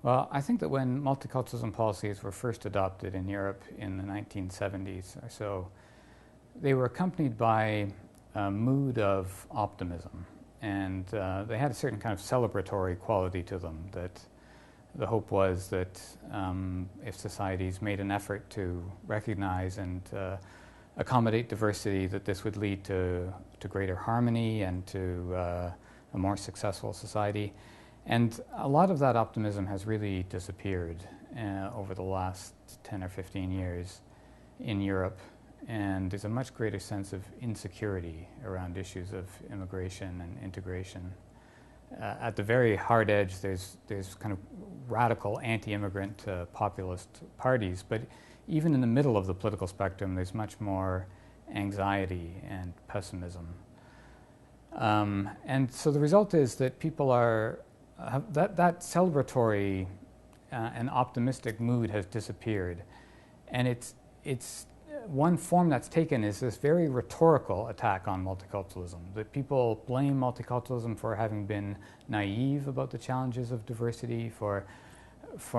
Well, I think that when multiculturalism policies were first adopted in Europe in the 1970s or so, they were accompanied by a mood of optimism. And they had a certain kind of celebratory quality to them, that the hope was that if societies made an effort to recognize and accommodate diversity, that this would lead to greater harmony and to a more successful society. And a lot of that optimism has really disappeared over the last 10 or 15 years in Europe. And there's a much greater sense of insecurity around issues of immigration and integration. At the very hard edge, there's kind of radical anti-immigrant populist parties, but even in the middle of the political spectrum, there's much more anxiety and pessimism. And so the result is that people are, that celebratory and optimistic mood has disappeared. And it's one form that's taken is this very rhetorical attack on multiculturalism, that people blame multiculturalism for having been naive about the challenges of diversity, for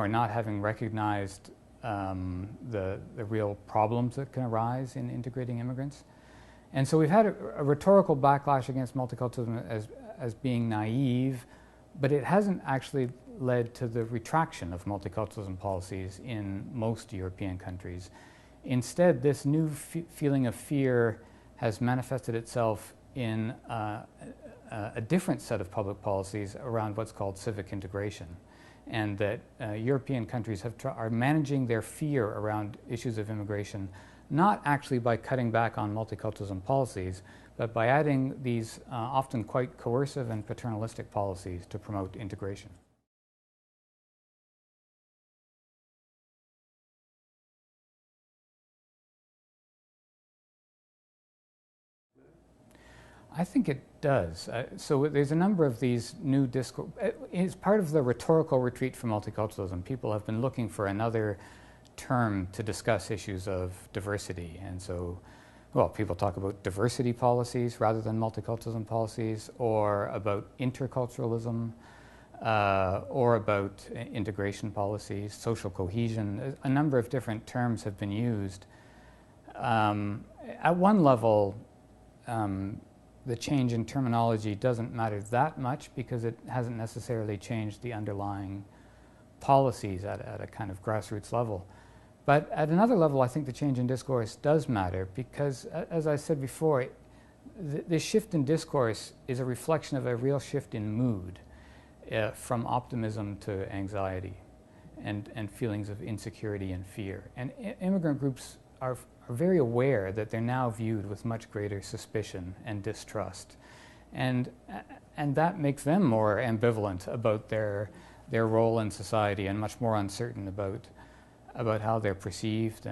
not having recognized the real problems that can arise in integrating immigrants. And so we've had a rhetorical backlash against multiculturalism as being naive, but it hasn't actually led to the retraction of multiculturalism policies in most European countries. Instead, this new feeling of fear has manifested itself in a different set of public policies around what's called civic integration, and that European countries are managing their fear around issues of immigration not actually by cutting back on multiculturalism policies, but by adding these often quite coercive and paternalistic policies to promote integration. I think it does. So there's a number of these new discourse. It's part of the rhetorical retreat from multiculturalism. People have been looking for another term to discuss issues of diversity. And so, well, people talk about diversity policies rather than multiculturalism policies, or about interculturalism, or about integration policies, social cohesion. A number of different terms have been used. At one level, the change in terminology doesn't matter that much because it hasn't necessarily changed the underlying policies at a kind of grassroots level. But at another level, I think the change in discourse does matter because, as I said before, the shift in discourse is a reflection of a real shift in mood from optimism to anxiety and feelings of insecurity and fear. And immigrant groups are very aware that they're now viewed with much greater suspicion and distrust. And that makes them more ambivalent about their role in society and much more uncertain about how they're perceived.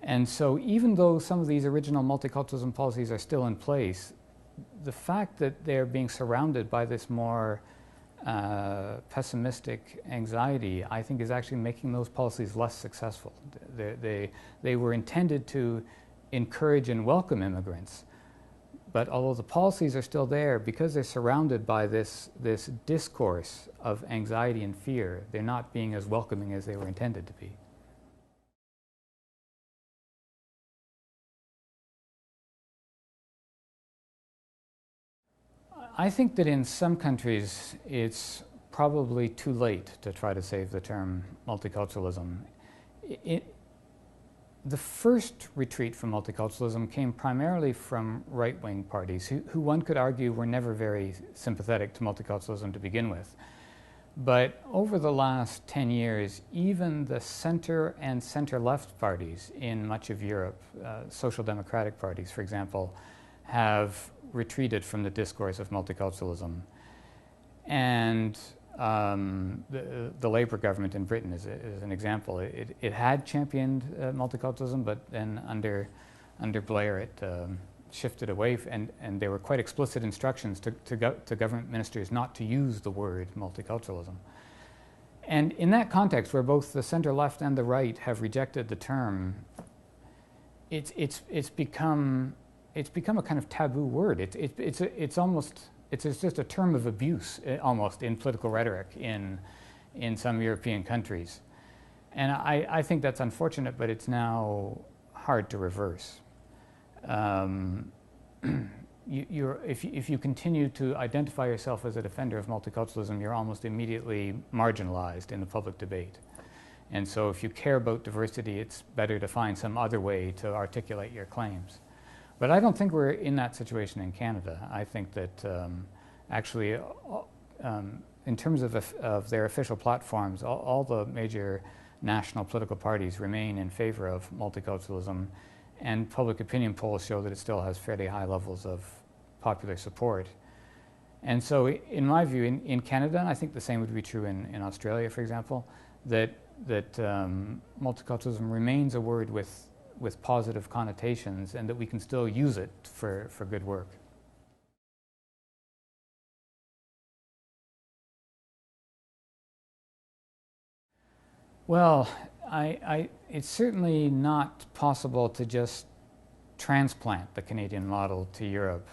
And so even though some of these original multiculturalism policies are still in place, the fact that they're being surrounded by this more pessimistic anxiety, I think, is actually making those policies less successful. They were intended to encourage and welcome immigrants, but although the policies are still there, because they're surrounded by this discourse of anxiety and fear, they're not being as welcoming as they were intended to be. I think that in some countries it's probably too late to try to save the term multiculturalism. The first retreat from multiculturalism came primarily from right-wing parties who one could argue were never very sympathetic to multiculturalism to begin with. But over the last 10 years, even the center and center-left parties in much of Europe, social democratic parties, for example, have retreated from the discourse of multiculturalism. And the Labour government in Britain is an example. It had championed multiculturalism, but then under Blair it shifted away, and there were quite explicit instructions to government ministers not to use the word multiculturalism. And in that context, where both the center-left and the right have rejected the term, it's become a kind of taboo word. It's just a term of abuse almost in political rhetoric in in some European countries. And I think that's unfortunate, but it's now hard to reverse. If you continue to identify yourself as a defender of multiculturalism, you're almost immediately marginalized in the public debate. And so if you care about diversity, it's better to find some other way to articulate your claims. But I don't think we're in that situation in Canada. I think that actually, in terms of their official platforms, all the major national political parties remain in favor of multiculturalism, and public opinion polls show that it still has fairly high levels of popular support. And so in my view, in Canada, and I think the same would be true in Australia, for example, that multiculturalism remains a word with positive connotations, and that we can still use it for good work. Well, it's certainly not possible to just transplant the Canadian model to Europe.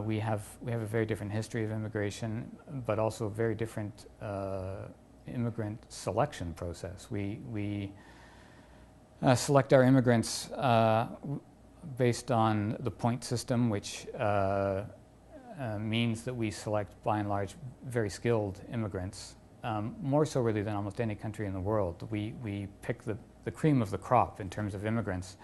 We have a very different history of immigration, but also a very different immigrant selection process. We select our immigrants based on the point system, which means that we select, by and large, very skilled immigrants. More so really than almost any country in the world. We pick the cream of the crop in terms of immigrants.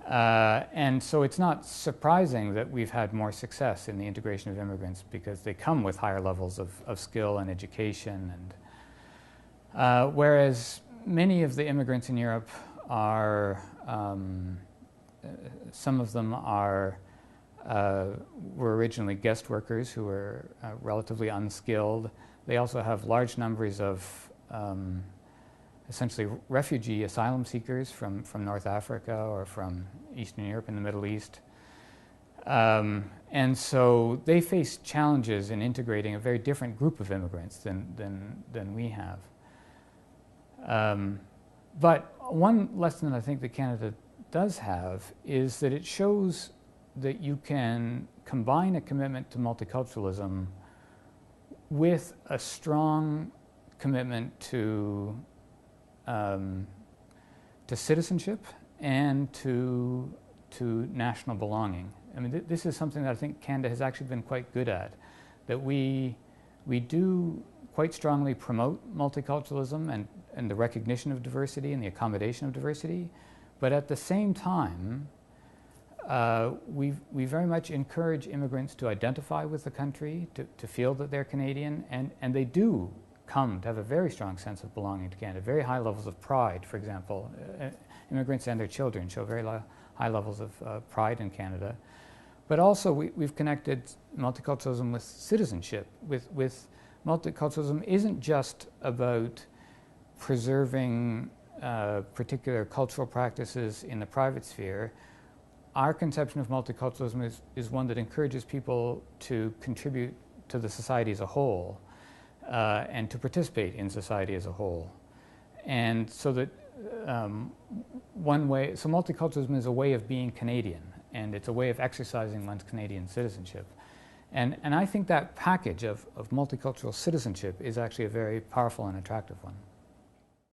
And so it's not surprising that we've had more success in the integration of immigrants, because they come with higher levels of skill and education. And whereas many of the immigrants in Europe are, some of them were originally guest workers who were relatively unskilled. They also have large numbers of essentially refugee asylum seekers from North Africa or from Eastern Europe and the Middle East. And so they face challenges in integrating a very different group of immigrants than we have. But one lesson that I think that Canada does have is that it shows that you can combine a commitment to multiculturalism with a strong commitment to citizenship and to national belonging. I mean, this is something that I think Canada has actually been quite good at, that we do quite strongly promote multiculturalism and the recognition of diversity and the accommodation of diversity, but at the same time, we very much encourage immigrants to identify with the country, to feel that they're Canadian, and they do come to have a very strong sense of belonging to Canada, very high levels of pride, for example. Immigrants and their children show very high levels of pride in Canada. But also we've connected multiculturalism with citizenship. With multiculturalism isn't just about preserving particular cultural practices in the private sphere. Our conception of multiculturalism is one that encourages people to contribute to the society as a whole and to participate in society as a whole. And so that so multiculturalism is a way of being Canadian, and it's a way of exercising one's Canadian citizenship. And I think that package of multicultural citizenship is actually a very powerful and attractive one.